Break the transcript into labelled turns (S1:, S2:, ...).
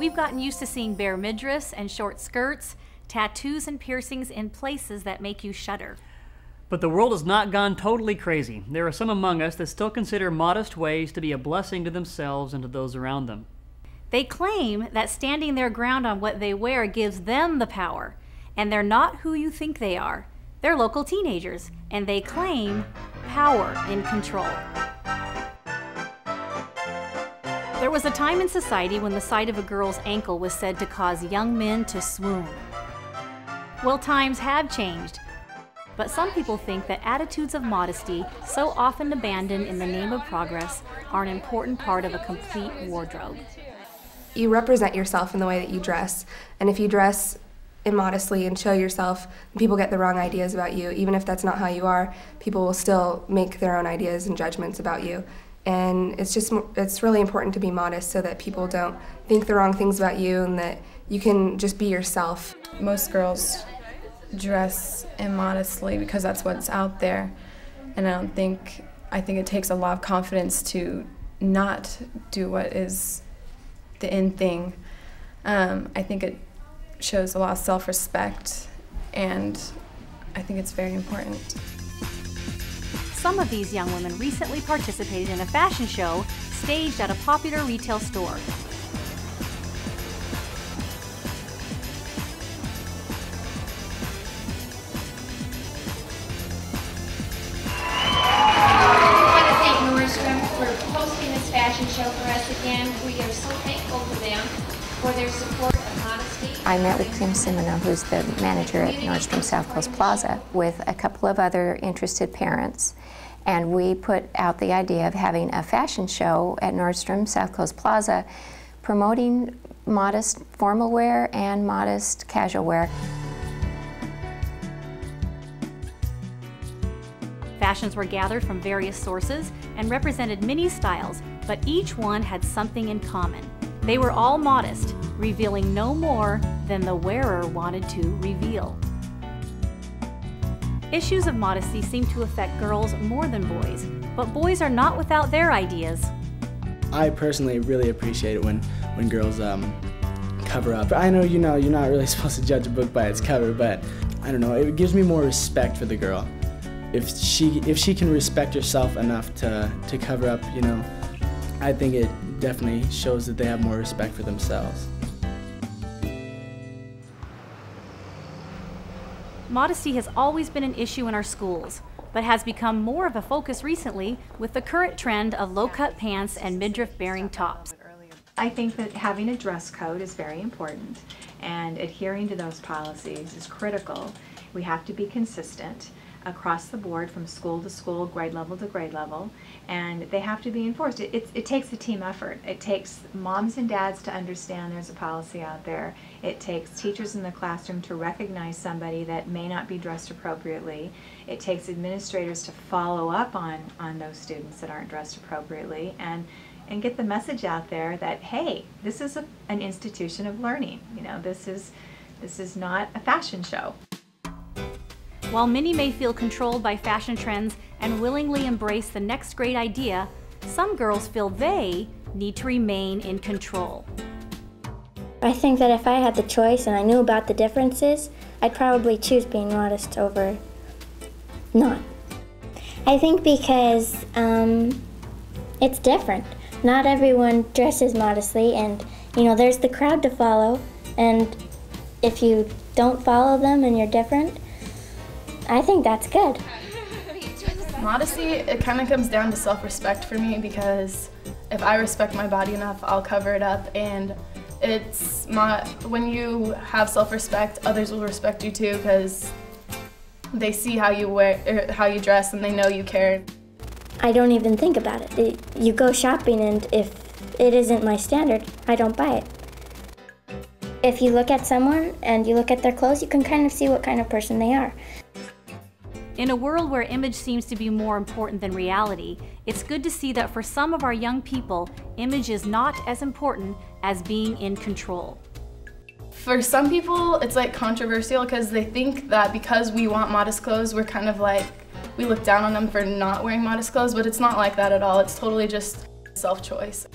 S1: We've gotten used to seeing bare midriffs and short skirts, tattoos and piercings in places that make you shudder.
S2: But the world has not gone totally crazy. There are some among us that still consider modest ways to be a blessing to themselves and to those around them.
S1: They claim that standing their ground on what they wear gives them the power, and they're not who you think they are. They're local teenagers, and they claim power and control. There was a time in society when the sight of a girl's ankle was said to cause young men to swoon. Well, times have changed, but some people think that attitudes of modesty, so often abandoned in the name of progress, are an important part of a complete wardrobe.
S3: You represent yourself in the way that you dress, and if you dress immodestly and show yourself, people get the wrong ideas about you. Even if that's not how you are, people will still make their own ideas and judgments about you. And it's really important to be modest so that people don't think the wrong things about you and that you can just be yourself.
S4: Most girls dress immodestly because that's what's out there, and I think it takes a lot of confidence to not do what is the in thing. I think it shows a lot of self-respect, and I think it's very important.
S1: Some of these young women recently participated in a fashion show staged at a popular retail store.
S5: Fashion show for us again. We are so thankful to them for their support of Modesty.
S6: I met with Kim Simino, who's the manager at Nordstrom South Coast Plaza, with a couple of other interested parents, and we put out the idea of having a fashion show at Nordstrom South Coast Plaza promoting modest formal wear and modest casual wear.
S1: Fashions were gathered from various sources and represented many styles, but each one had something in common. They were all modest, revealing no more than the wearer wanted to reveal. Issues of modesty seem to affect girls more than boys, but boys are not without their ideas.
S7: I personally really appreciate it when girls cover up. I know, you're not really supposed to judge a book by its cover, but I don't know, it gives me more respect for the girl. If she can respect herself enough to cover up, I think it definitely shows that they have more respect for themselves.
S1: Modesty has always been an issue in our schools, but has become more of a focus recently with the current trend of low-cut pants and midriff-bearing tops.
S8: I think that having a dress code is very important, and adhering to those policies is critical. We have to be consistent across the board, from school to school, grade level to grade level, and they have to be enforced. It takes a team effort. It takes moms and dads to understand there's a policy out there. It takes teachers in the classroom to recognize somebody that may not be dressed appropriately. It takes administrators to follow up on those students that aren't dressed appropriately, and get the message out there that, hey, this is an institution of learning. This is not a fashion show.
S1: While many may feel controlled by fashion trends and willingly embrace the next great idea, some girls feel they need to remain in control.
S9: I think that if I had the choice and I knew about the differences, I'd probably choose being modest over not. I think because it's different. Not everyone dresses modestly, and there's the crowd to follow, and if you don't follow them and you're different, I think that's good.
S4: Modesty, it kind of comes down to self-respect for me, because if I respect my body enough, I'll cover it up, and when you have self-respect, others will respect you too, because they see how you wear, how you dress, and they know you care.
S9: I don't even think about it. You go shopping, and if it isn't my standard, I don't buy it. If you look at someone and you look at their clothes, you can kind of see what kind of person they are.
S1: In a world where image seems to be more important than reality, it's good to see that for some of our young people, image is not as important as being in control.
S4: For some people, it's controversial because they think that because we want modest clothes, we're kind of we look down on them for not wearing modest clothes, but it's not like that at all. It's totally just self-choice.